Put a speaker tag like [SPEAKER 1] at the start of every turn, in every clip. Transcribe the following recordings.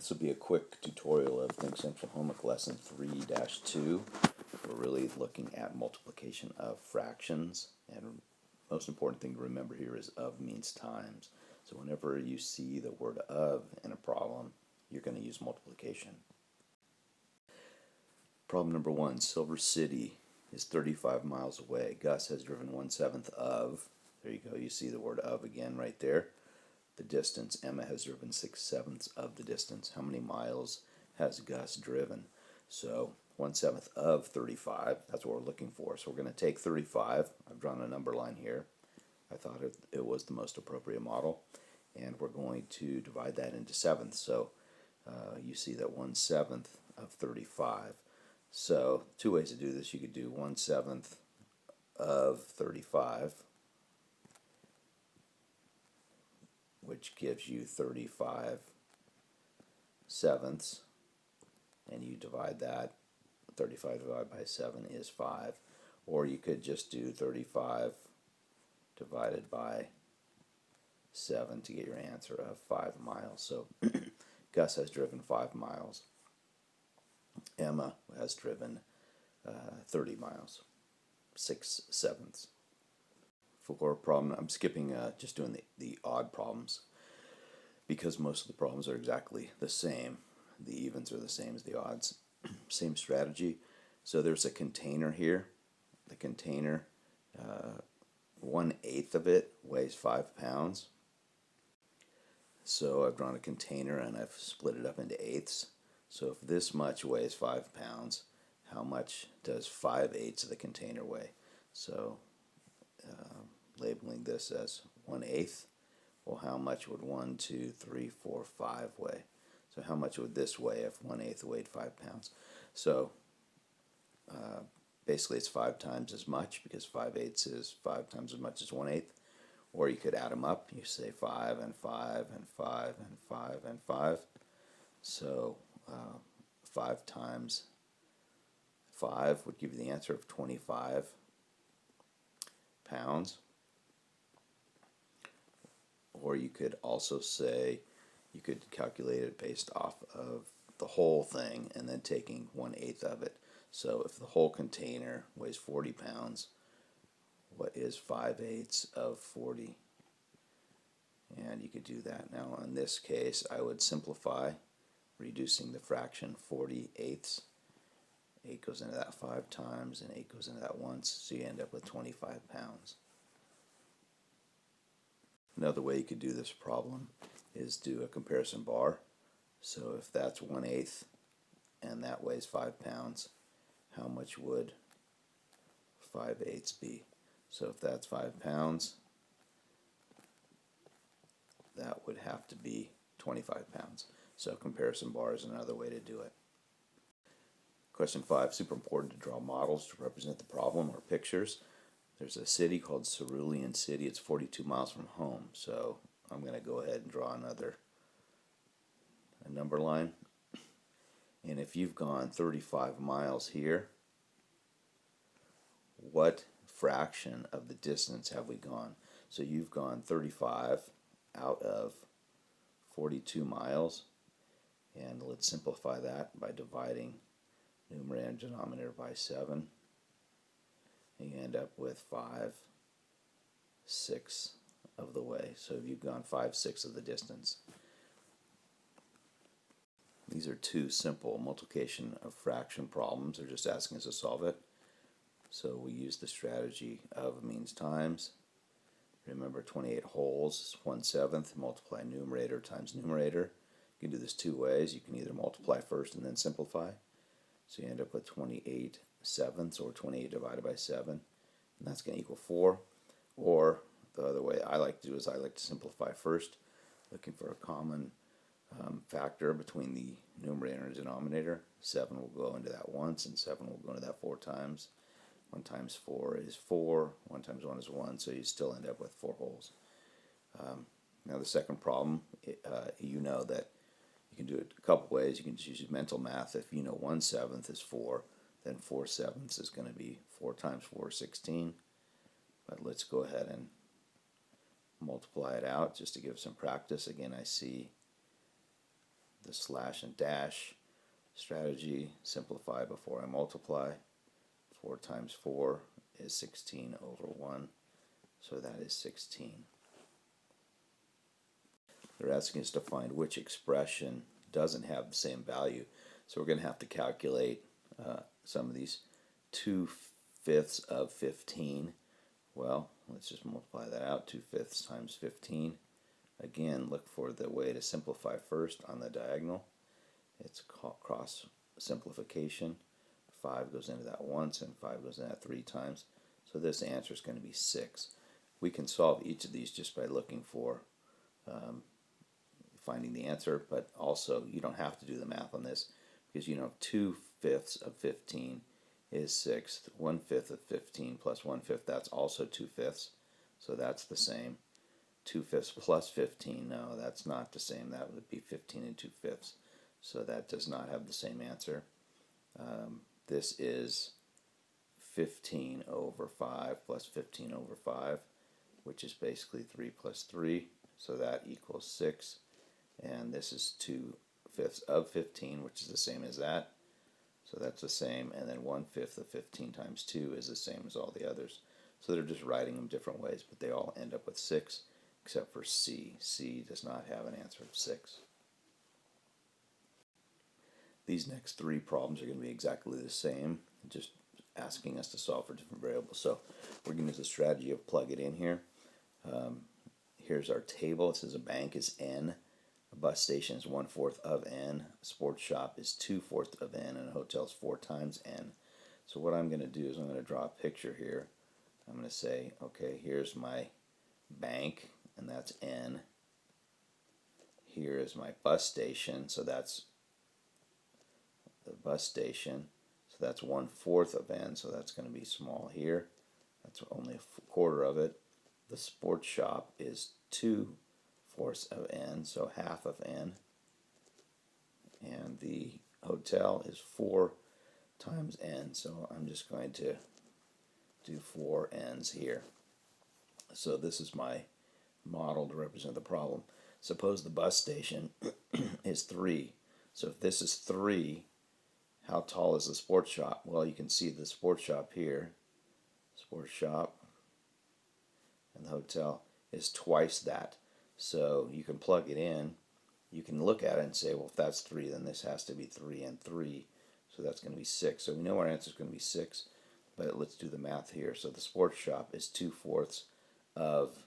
[SPEAKER 1] This will be a quick tutorial of Think Central Homework Lesson 3-2. We're really looking at multiplication of fractions, and most important thing to remember here is of means times. So whenever you see the word of in a problem, you're going to use multiplication. Problem number 1, Silver City is 35 miles away. Gus has driven 1/7 of, there you go, you see the word of again right there. The distance. Emma has driven 6/7 of the distance. How many miles has Gus driven? So 1/7 of 35, that's what we're looking for. So we're going to take 35. I've drawn a number line here. I thought it was the most appropriate model. And we're going to divide that into sevenths. So you see that 1/7 of 35. So two ways to do this. You could do 1/7 of 35, which gives you 35/7, and you divide that. 35 divided by 7 is 5. Or you could just do 35 divided by 7 to get your answer of 5 miles. So Gus has driven 5 miles. Emma has driven 30 miles, 6/7. For problem, I'm skipping just doing the odd problems because most of the problems are exactly the same. The evens are the same as the odds. Same strategy. So there's a container here. The container, 1/8 of it weighs 5 pounds. So I've drawn a container and I've split it up into eighths. So if this much weighs 5 pounds, how much does 5/8 of the container weigh? So labeling this as 1/8. Well, how much would 1, 2, 3, 4, 5 weigh? So how much would this weigh if 1/8 weighed 5 pounds? So basically it's 5 times as much, because 5/8 is 5 times as much as 1/8. Or you could add them up. You say 5 and 5 and 5 and 5 and 5. So 5 times 5 would give you the answer of 25 pounds. Or you could also say, you could calculate it based off of the whole thing and then taking 1/8 of it. So if the whole container weighs 40 pounds, what is 5/8 of 40? And you could do that. Now in this case, I would simplify, reducing the fraction 40/8. 8 goes into that 5 times, and 8 goes into that once, so you end up with 25 pounds. Another way you could do this problem is do a comparison bar. So if that's 1/8 and that weighs 5 pounds, how much would 5/8 be? So if that's 5 pounds, that would have to be 25 pounds. So comparison bar is another way to do it. Question 5, super important to draw models to represent the problem or pictures. There's a city called Cerulean City. It's 42 miles from home. So I'm going to go ahead and draw a number line. And if you've gone 35 miles here, what fraction of the distance have we gone? So you've gone 35 out of 42 miles. And let's simplify that by dividing numerator and denominator by 7. And you end up with 5/6 of the way. So you've gone 5/6 of the distance. These are two simple multiplication of fraction problems. They're just asking us to solve it. So we use the strategy of means times. Remember, 28 wholes is 1/7. Multiply numerator times numerator. You can do this two ways. You can either multiply first and then simplify. So you end up with 28/7, or 28 divided by 7. And that's going to equal 4. Or the other way I like to do is I like to simplify first, looking for a common factor between the numerator and denominator. 7 will go into that once, and 7 will go into that 4 times. 1 times 4 is 4. 1 times 1 is 1, so you still end up with 4 wholes. Now the second problem, you know that you can do it a couple ways. You can just use mental math. If you know 1/7 is 4, then 4/7 is going to be 4 times 4 is 16. But let's go ahead and multiply it out just to give some practice. Again, I see the slash and dash strategy. Simplify before I multiply. 4 times 4 is 16 over 1, so that is 16. They're asking us to find which expression doesn't have the same value. So we're going to have to calculate some of these. 2/5 of 15. Well, let's just multiply that out. 2/5 times 15. Again, look for the way to simplify first on the diagonal. It's cross simplification. 5 goes into that once, and 5 goes into that 3 times. So this answer is going to be 6. We can solve each of these just by looking for finding the answer, but also you don't have to do the math on this, because you know 2/5 of 15 is 6. 1/5 of 15 plus 1/5, that's also 2/5, so that's the same. 2/5 plus 15, no, that's not the same. That would be 15 and 2/5, so that does not have the same answer. This is 15 over 5 plus 15 over 5, which is basically 3 plus 3, so that equals 6. And this is 2/5 of 15, which is the same as that, so that's the same. And then 1/5 of 15 times 2 is the same as all the others. So they're just writing them different ways, but they all end up with 6, except for C. C does not have an answer of 6. These next 3 problems are going to be exactly the same, just asking us to solve for different variables. So we're going to use the strategy of plug it in here. Here's our table. It says a bank is N, a bus station is 1/4 of N, a sports shop is 2/4 of N, and a hotel is 4 times N. So what I'm going to do is I'm going to draw a picture here. I'm going to say, okay, here's my bank, and that's N. Here is my bus station, so that's the bus station, so that's 1/4 of N, so that's going to be small here. That's only a quarter of it. The sports shop is 2/4 of N, so half of N. And the hotel is 4 times N, so I'm just going to do 4 N's here. So this is my model to represent the problem. Suppose the bus station is 3. So if this is 3, how tall is the sports shop? Well, you can see the sports shop here. Sports shop and the hotel is twice that. So you can plug it in. You can look at it and say, well, if that's 3, then this has to be 3 and 3. So that's going to be 6. So we know our answer is going to be 6. But let's do the math here. So the sports shop is 2/4 of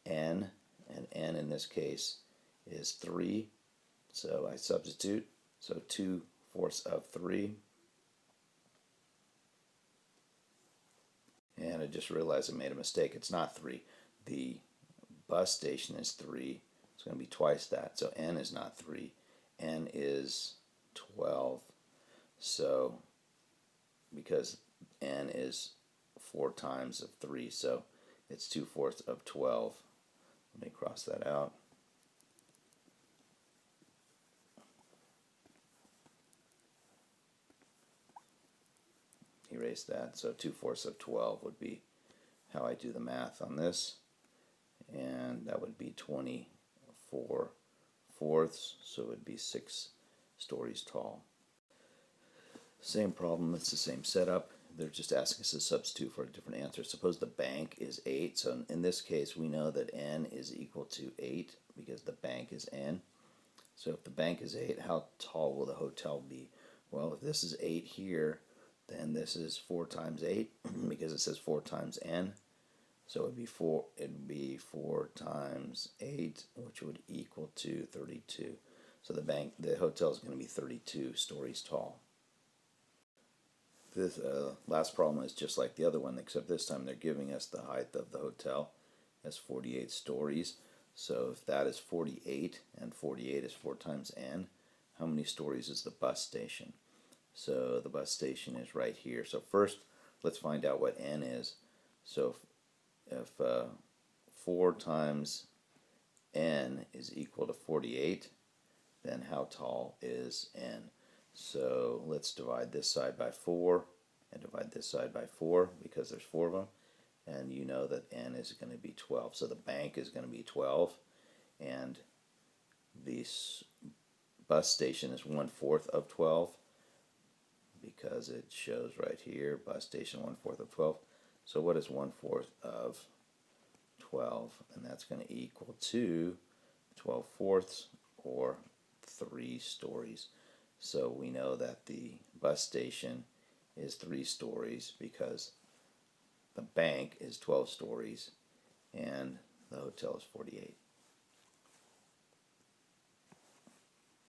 [SPEAKER 1] N, and N in this case is 3. So I substitute. So 2/4 of 3. And I just realized I made a mistake. It's not 3. The bus station is 3. It's going to be twice that. So N is not 3. N is 12. So because N is 4 times of 3, so it's 2/4 of 12. Let me cross that out. Erase that. So 2/4 of 12 would be how I do the math on this. And that would be 24/4, so it would be 6 stories tall. Same problem, it's the same setup. They're just asking us to substitute for a different answer. Suppose the bank is 8. So in this case, we know that N is equal to 8 because the bank is N. So if the bank is 8, how tall will the hotel be? Well, if this is 8 here, then this is 4 times 8 because it says 4 times N. So it'd be 4 times 8, which would equal to 32. So the hotel is going to be 32 stories tall. This last problem is just like the other one, except this time they're giving us the height of the hotel as 48 stories. So if that is 48, and 48 is 4 times N, how many stories is the bus station? So the bus station is right here. So first, let's find out what N is. So if 4 times N is equal to 48, then how tall is N? So let's divide this side by 4 and divide this side by 4 because there's 4 of them. And you know that N is going to be 12. So the bank is going to be 12. And the bus station is 1/4 of 12 because it shows right here, bus station 1/4 of 12. So what is 1/4 of 12? And that's going to equal to 12/4 or 3 stories. So we know that the bus station is 3 stories because the bank is 12 stories and the hotel is 48.